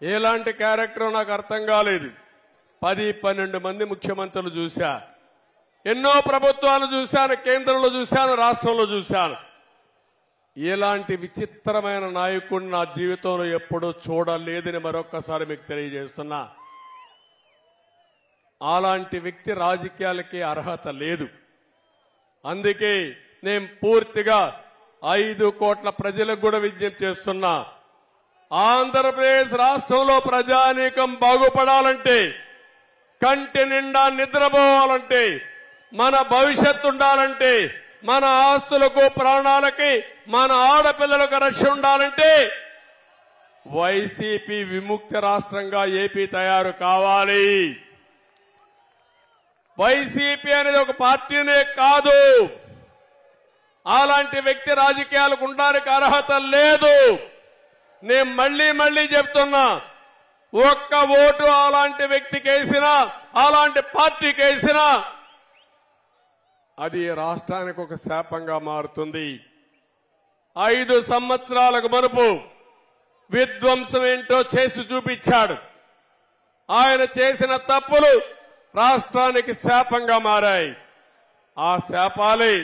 ఎలాంటి క్యారెక్టర్ నాకు అర్థం కాలేదు. 10-12 మంది ముఖ్యమంత్రులు చూశా, ఎన్నో ప్రభుత్వాలు చూశాను, కేంద్రంలో చూశాను, రాష్ట్రంలో చూశాను. ఎలాంటి విచిత్రమైన నాయకుడిని నా జీవితంలో ఎప్పుడూ చూడలేదని మరొక్కసారి మీకు తెలియజేస్తున్నా. అలాంటి వ్యక్తి రాజకీయాలకి అర్హత లేదు. అందుకే నేను పూర్తిగా 5 కోట్ల ప్రజలకు కూడా విజ్ఞప్తి చేస్తున్నా. ఆంధ్రప్రదేశ్ రాష్ట్రంలో ప్రజానీకం బాగుపడాలంటే, కంటి నిండా నిద్రపోవాలంటే, మన భవిష్యత్తు ఉండాలంటే, మన ఆస్తులకు ప్రాణాలకి మన ఆడపిల్లలకు రక్షణ ఉండాలంటే వైసీపీ విముక్త రాష్ట్రంగా ఏపీ తయారు కావాలి. వైసీపీ అనేది ఒక పార్టీనే కాదు. అలాంటి వ్యక్తి రాజకీయాలకు ఉండడానికి అర్హత లేదు. నేను మళ్లీ చెప్తున్నా, ఒక్క ఓటు అలాంటి వ్యక్తికి వేసినా, అలాంటి పార్టీకి వేసినా అది రాష్ట్రానికి ఒక శాపంగా మారుతుంది. 5 సంవత్సరాలకు మునుపు విధ్వంసం ఏంటో చేసి చూపించాడు. ఆయన చేసిన తప్పులు రాష్ట్రానికి శాపంగా మారాయి. ఆ శాపాలే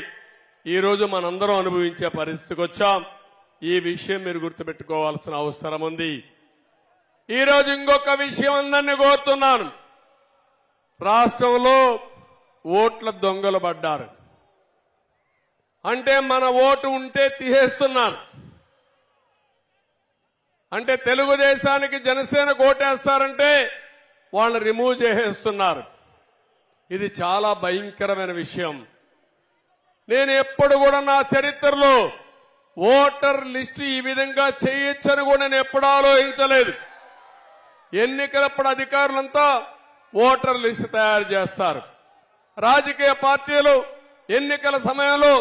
ఈరోజు మనందరం అనుభవించే పరిస్థితికి వచ్చాం. ఈ విషయం మీరు గుర్తుపెట్టుకోవాల్సిన అవసరం ఉంది. ఈరోజు ఇంకొక విషయం అందరినీ కోరుతున్నాను. రాష్ట్రంలో ఓట్ల దొంగలు పడ్డారు. అంటే మన ఓటు ఉంటే తీసేస్తున్నారు. అంటే తెలుగుదేశానికి జనసేన ఓటేస్తారంటే వాళ్ళని రిమూవ్ చేసేస్తున్నారు. ఇది చాలా భయంకరమైన విషయం. నేను ఎప్పుడు కూడా నా చరిత్రలో ఓటర్ లిస్టు ఈ విధంగా చేయొచ్చని కూడా నేను ఎప్పుడు ఆలోచించలేదు. ఎన్నికలప్పుడు అధికారులంతా ఓటర్ లిస్టు తయారు చేస్తారు. రాజకీయ పార్టీలు ఎన్నికల సమయంలో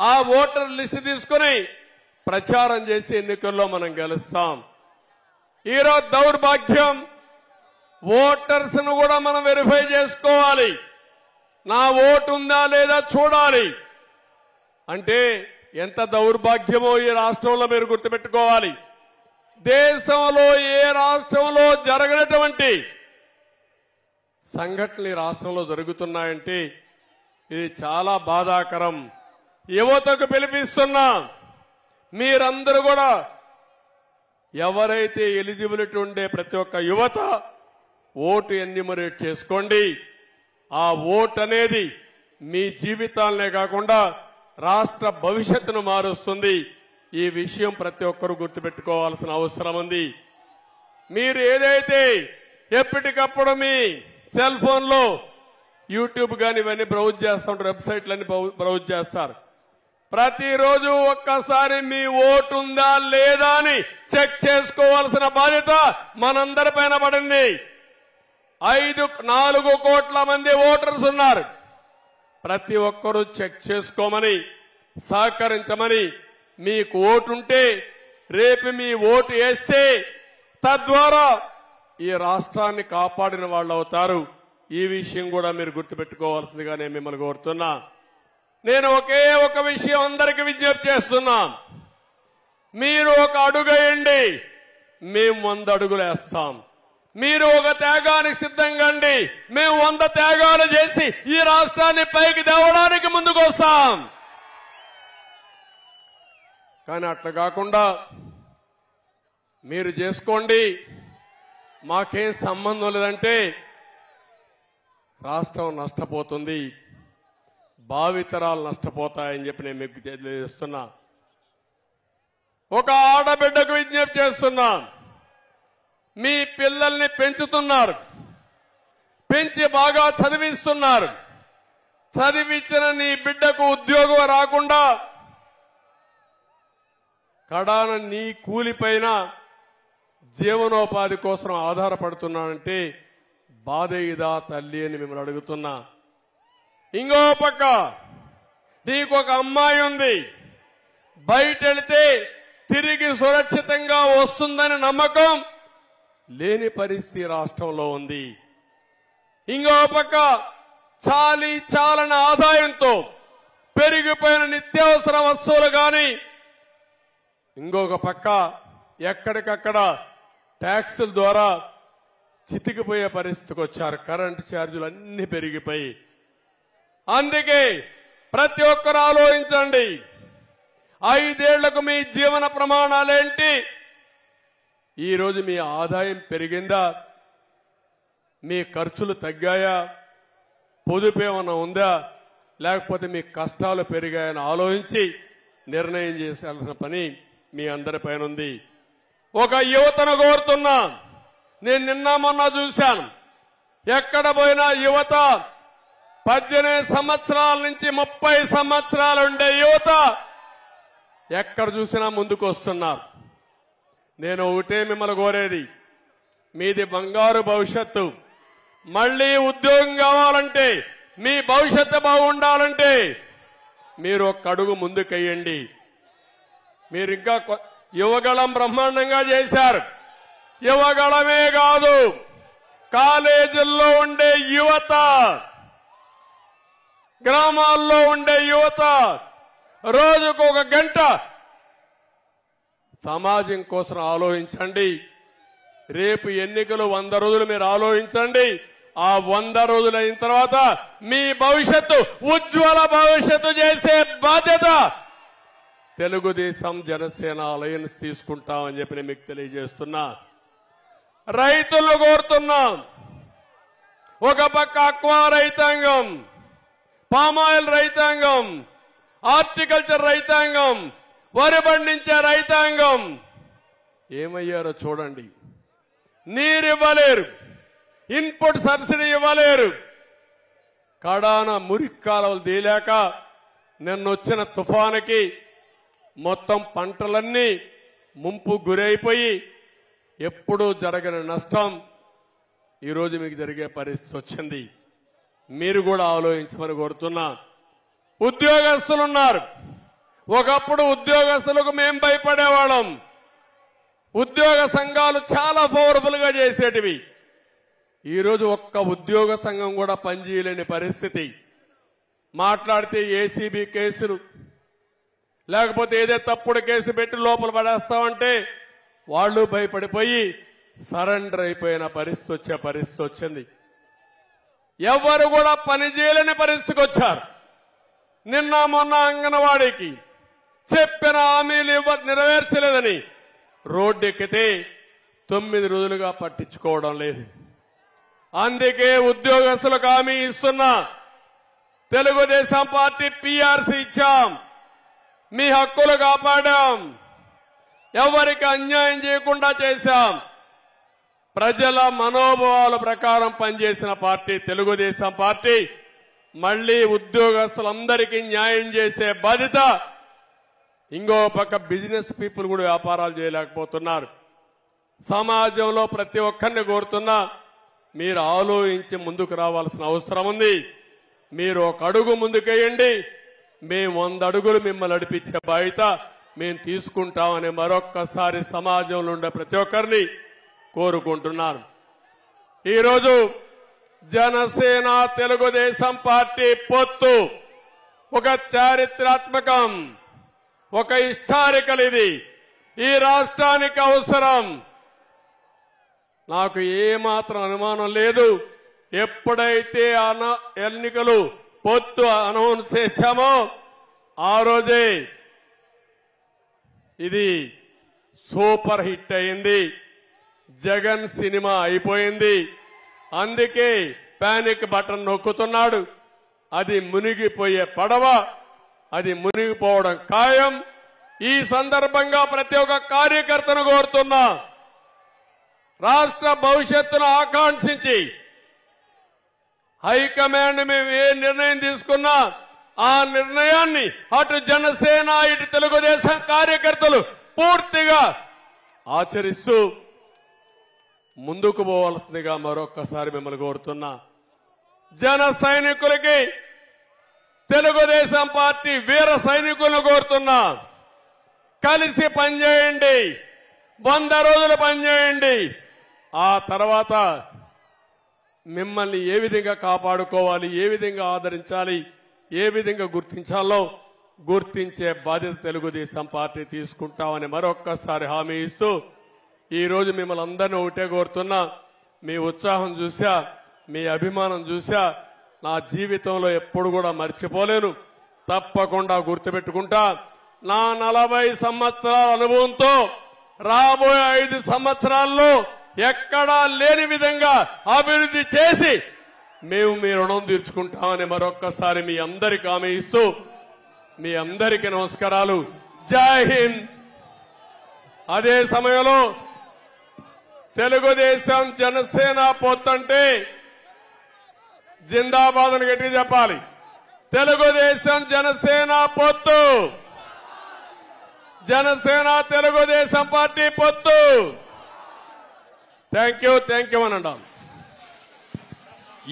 ఆ ఓటర్ లిస్టు తీసుకుని ప్రచారం చేసి ఎన్నికల్లో మనం గెలుస్తాం. ఈరోజు దౌర్భాగ్యం, ఓటర్స్ ను కూడా మనం వెరిఫై చేసుకోవాలి. నా ఓటు ఉందా లేదా చూడాలి. అంటే ఎంత దౌర్భాగ్యమో ఈ రాష్ట్రంలో మీరు గుర్తుపెట్టుకోవాలి. దేశంలో ఏ రాష్ట్రంలో జరగనటువంటి సంఘటనలు ఈ రాష్ట్రంలో జరుగుతున్నాయంటే ఇది చాలా బాధాకరం. యువతకు పిలిపిస్తున్నా, మీరందరూ కూడా ఎవరైతే ఎలిజిబిలిటీ ఉండే ప్రతి ఒక్క యువత ఓటు ఎన్యూమరేట్ చేసుకోండి. ఆ ఓటు అనేది మీ జీవితాలనే కాకుండా రాష్ట్ర భవిష్యత్తును మారుస్తుంది. ఈ విషయం ప్రతి ఒక్కరూ గుర్తుపెట్టుకోవాల్సిన అవసరం ఉంది. మీరు ఏదైతే ఎప్పటికప్పుడు మీ సెల్ ఫోన్ లో యూట్యూబ్ కానీ ఇవన్నీ బ్రౌజ్ చేస్తూ ఉంటారు, వెబ్సైట్లన్నీ బ్రౌజ్ చేస్తారు. ప్రతిరోజు ఒక్కసారి మీ ఓటు ఉందా లేదా అని చెక్ చేసుకోవాల్సిన బాధ్యత మనందరిపైన పడింది. 4 కోట్ల మంది ఓటర్స్ ఉన్నారు. ప్రతి ఒక్కరూ చెక్ చేసుకోమని, సహకరించమని, మీకు ఓటుంటే రేపు మీ ఓటు వేస్తే తద్వారా ఈ రాష్ట్రాన్ని కాపాడిన వాళ్ళు అవుతారు. ఈ విషయం కూడా మీరు గుర్తుపెట్టుకోవాల్సిందిగా నేను మిమ్మల్ని కోరుతున్నా. నేను ఒకే ఒక విషయం అందరికీ విజ్ఞప్తి చేస్తున్నా. మీరు ఒక అడుగేయండి, మేము 100 అడుగులు వేస్తాం. మీరు ఒక త్యాగానికి సిద్ధంగా అండి, మేము 100 త్యాగాలు చేసి ఈ రాష్ట్రాన్ని పైకి తేవడానికి ముందుకు వస్తాం. కానీ అట్లా కాకుండా మీరు చేసుకోండి, మాకేం సంబంధం లేదంటే రాష్ట్రం నష్టపోతుంది, భావితరాలు నష్టపోతాయని చెప్పి నేను మీకు తెలియజేస్తున్నా. ఒక ఆడబిడ్డకు విజ్ఞప్తి చేస్తున్నా. మీ పిల్లల్ని పెంచుతున్నారు, పెంచి బాగా చదివిస్తున్నారు. చదివించిన నీ బిడ్డకు ఉద్యోగం రాకుండా కడాన నీ కూలిపైన జీవనోపాధి కోసం ఆధారపడుతున్నానంటే బాధ ఇదా తల్లి అని మిమ్మల్ని అడుగుతున్నా. ఇంకో పక్క నీకు ఒక అమ్మాయి ఉంది, బయట వెళితే తిరిగి సురక్షితంగా వస్తుందని నమ్మకం లేని పరిస్థితి రాష్ట్రంలో ఉంది. ఇంకో పక్క చాలని ఆదాయంతో పెరిగిపోయిన నిత్యావసర వస్తువులు కానీ, ఇంకొక పక్క ఎక్కడికక్కడ ట్యాక్సుల ద్వారా చితికిపోయే పరిస్థితికి వచ్చారు. కరెంటు ఛార్జీలు అన్ని పెరిగిపోయి. అందుకే ప్రతి ఒక్కరు ఆలోచించండి, 5 ఏళ్లకు మీ జీవన ప్రమాణాలేంటి? ఈరోజు మీ ఆదాయం పెరిగిందా? మీ ఖర్చులు తగ్గాయా? పొదుపు ఏమైనా ఉందా? లేకపోతే మీ కష్టాలు పెరిగాయని ఆలోచించి నిర్ణయం చేయాల్సిన పని మీ అందరిపైన ఉంది. ఒక యువతను కోరుతున్నా. నేను నిన్న మొన్న చూశాను, ఎక్కడ పోయినా యువత 18 సంవత్సరాల నుంచి 30 సంవత్సరాలు ఉండే యువత ఎక్కడ చూసినా ముందుకు వస్తున్నారు. నేను ఒకటే మిమ్మల్ని కోరేది, మీది బంగారు భవిష్యత్తు. మళ్లీ ఉద్యోగం కావాలంటే, మీ భవిష్యత్తు బాగుండాలంటే మీరు ఒక అడుగు ముందుకెయ్యండి. మీరు ఇంకా యువగళం బ్రహ్మాండంగా చేశారు. యువగళమే కాదు, కాలేజీల్లో ఉండే యువత, గ్రామాల్లో ఉండే యువత రోజుకు 1 గంట సమాజం కోసం ఆలోచించండి. రేపు ఎన్నికలు 100 రోజులు మీరు ఆలోచించండి. ఆ 100 రోజులు అయిన తర్వాత మీ భవిష్యత్తు ఉజ్వల భవిష్యత్తు చేసే బాధ్యత తెలుగుదేశం జనసేన అలయన్స్ తీసుకుంటామని చెప్పి నేను మీకు తెలియజేస్తున్నా. రైతులను కోరుతున్నాం. ఒక పక్క అక్వా రైతాంగం, పామాయిల్ రైతాంగం, హార్టికల్చర్ రైతాంగం, వరి పండించే రైతాంగం, ఏమయ్యారో చూడండి. నీరు ఇవ్వలేరు, ఇన్పుట్ సబ్సిడీ ఇవ్వలేరు, కడాన మురికి కాలువలు తీయలేక నిన్నొచ్చిన తుఫానుకి మొత్తం పంటలన్నీ ముంపు గురైపోయి ఎప్పుడూ జరగని నష్టం ఈరోజు మీకు జరిగే పరిస్థితి వచ్చింది. మీరు కూడా ఆలోచించమని కోరుతున్నా. ఉద్యోగస్తులున్నారు. ఒకప్పుడు ఉద్యోగస్తులకు మేం భయపడేవాళ్ళం. ఉద్యోగ సంఘాలు చాలా పవర్ఫుల్ గా చేసేటివి. ఈరోజు ఒక్క ఉద్యోగ సంఘం కూడా పనిచేయలేని పరిస్థితి. మాట్లాడితే ఏసీబీ కేసులు, లేకపోతే ఏదో తప్పుడు కేసు పెట్టి లోపల పడేస్తామంటే వాళ్ళు భయపడిపోయి సరెండర్ అయిపోయిన పరిస్థితి వచ్చింది. ఎవరు కూడా పని చేయలేని పరిస్థితికి వచ్చారు. నిన్న మొన్న అంగన్వాడీకి చెప్పిన హామీలు నెరవేర్చలేదని రోడ్డెక్కితే 9 రోజులుగా పట్టించుకోవడం లేదు. అందుకే ఉద్యోగస్తులకు హామీ ఇస్తున్నా. తెలుగుదేశం పార్టీ పీఆర్సీ ఇచ్చాం, మీ హక్కులు కాపాడాం, ఎవరికి అన్యాయం చేయకుండా చేశాం. ప్రజల మనోభావాల ప్రకారం పనిచేసిన పార్టీ తెలుగుదేశం పార్టీ. మళ్లీ ఉద్యోగస్తులందరికీ న్యాయం చేసే బాధ్యత. ఇంకో పక్క బిజినెస్ పీపుల్ కూడా వ్యాపారాలు చేయలేకపోతున్నారు. సమాజంలో ప్రతి ఒక్కరిని కోరుతున్నా, మీరు ఆలోచించి ముందుకు రావాల్సిన అవసరం ఉంది. మీరు ఒక అడుగు ముందుకేయండి, మేము 100 అడుగులు మిమ్మల్ని నడిపించే బాధ్యత మేము తీసుకుంటామని మరొక్కసారి సమాజంలో ఉండే ప్రతి ఒక్కరిని కోరుకుంటున్నాను. ఈరోజు జనసేన తెలుగుదేశం పార్టీ పొత్తు ఒక చారిత్రాత్మకం, ఒక హిస్టారికల్. ఇది ఈ రాష్ట్రానికి అవసరం. నాకు ఏమాత్రం అనుమానం లేదు. ఎప్పుడైతే ఎన్నికలు పొత్తు అనౌన్స్ చేశామో ఆ రోజే ఇది సూపర్ హిట్ అయింది. జగన్ సినిమా అయిపోయింది. అందుకే పానిక్ బటన్ నొక్కుతున్నాడు. అది మునిగిపోయే పడవ, అది మునిగిపోవడం ఖాయం. ఈ సందర్భంగా ప్రతి ఒక్క కార్యకర్తను కోరుతున్నా, రాష్ట్ర భవిష్యత్తును ఆకాంక్షించి హైకమాండ్ మేము ఏ నిర్ణయం తీసుకున్నా ఆ నిర్ణయాన్ని అటు జనసేన ఇటు తెలుగుదేశం కార్యకర్తలు పూర్తిగా ఆచరిస్తూ ముందుకు పోవాల్సిందిగా మరొక్కసారి మిమ్మల్ని కోరుతున్నా. జన సైనికులకి తెలుగుదేశం పార్టీ వీర సైనికులను కోరుతున్నా, కలిసి పనిచేయండి, 100 రోజులు పనిచేయండి. ఆ తర్వాత మిమ్మల్ని ఏ విధంగా కాపాడుకోవాలి, ఏ విధంగా ఆదరించాలి, ఏ విధంగా గుర్తించాలో గుర్తించే బాధ్యత తెలుగుదేశం పార్టీ తీసుకుంటామని మరొక్కసారి హామీ ఇస్తూ, ఈ రోజు మిమ్మల్ని అందరినీ ఒకటే కోరుతున్నా, మీ ఉత్సాహం చూసా, మీ అభిమానం చూసా నా జీవితంలో ఎప్పుడు కూడా మర్చిపోలేను. తప్పకుండా గుర్తుపెట్టుకుంటా. నా 40 సంవత్సరాల అనుభవంతో రాబోయే 5 సంవత్సరాల్లో ఎక్కడా లేని విధంగా అభివృద్ధి చేసి మేము మీ రుణం తీర్చుకుంటామని మరొక్కసారి మీ అందరికీ హామీ ఇస్తూ, మీ అందరికీ నమస్కారాలు. జై హింద్. అదే సమయంలో తెలుగుదేశం జనసేన పొత్తంటే జిందాబాద్ అని గట్టిగా చెప్పాలి. తెలుగుదేశం జనసేన పొత్తు, జనసేన తెలుగుదేశం పార్టీ పొత్తు. థ్యాంక్ యూ అని అంటాం.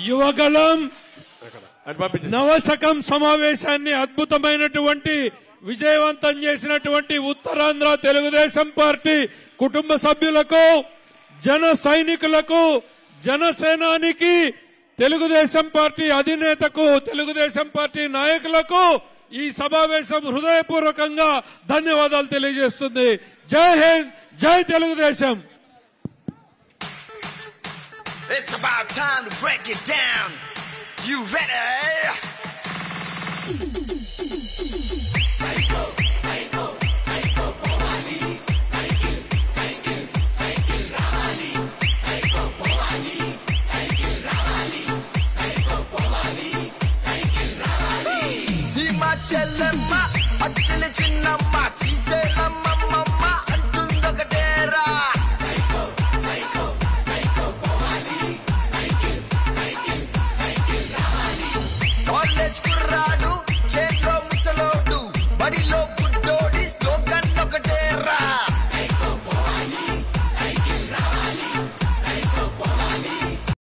యువగళం నవశకం సమావేశాన్ని అద్భుతమైనటువంటి విజయవంతం చేసినటువంటి ఉత్తరాంధ్ర తెలుగుదేశం పార్టీ కుటుంబ సభ్యులకు, జన సైనికులకు, జనసేనానికి, తెలుగుదేశం పార్టీ అధినేతకు, తెలుగుదేశం పార్టీ నాయకులకు ఈ సమావేశం హృదయపూర్వకంగా ధన్యవాదాలు తెలియజేస్తుంది. జై హింద్, జై Telugu Desam. It's about time to break it down. You ready? Psycho, psycho, psycho, Bhavani. Cycle, Ravali. Psycho, Bhavani. Cycle, Ravali. Psycho, Bhavani. Cycle, Ravali. See my chellemma, attile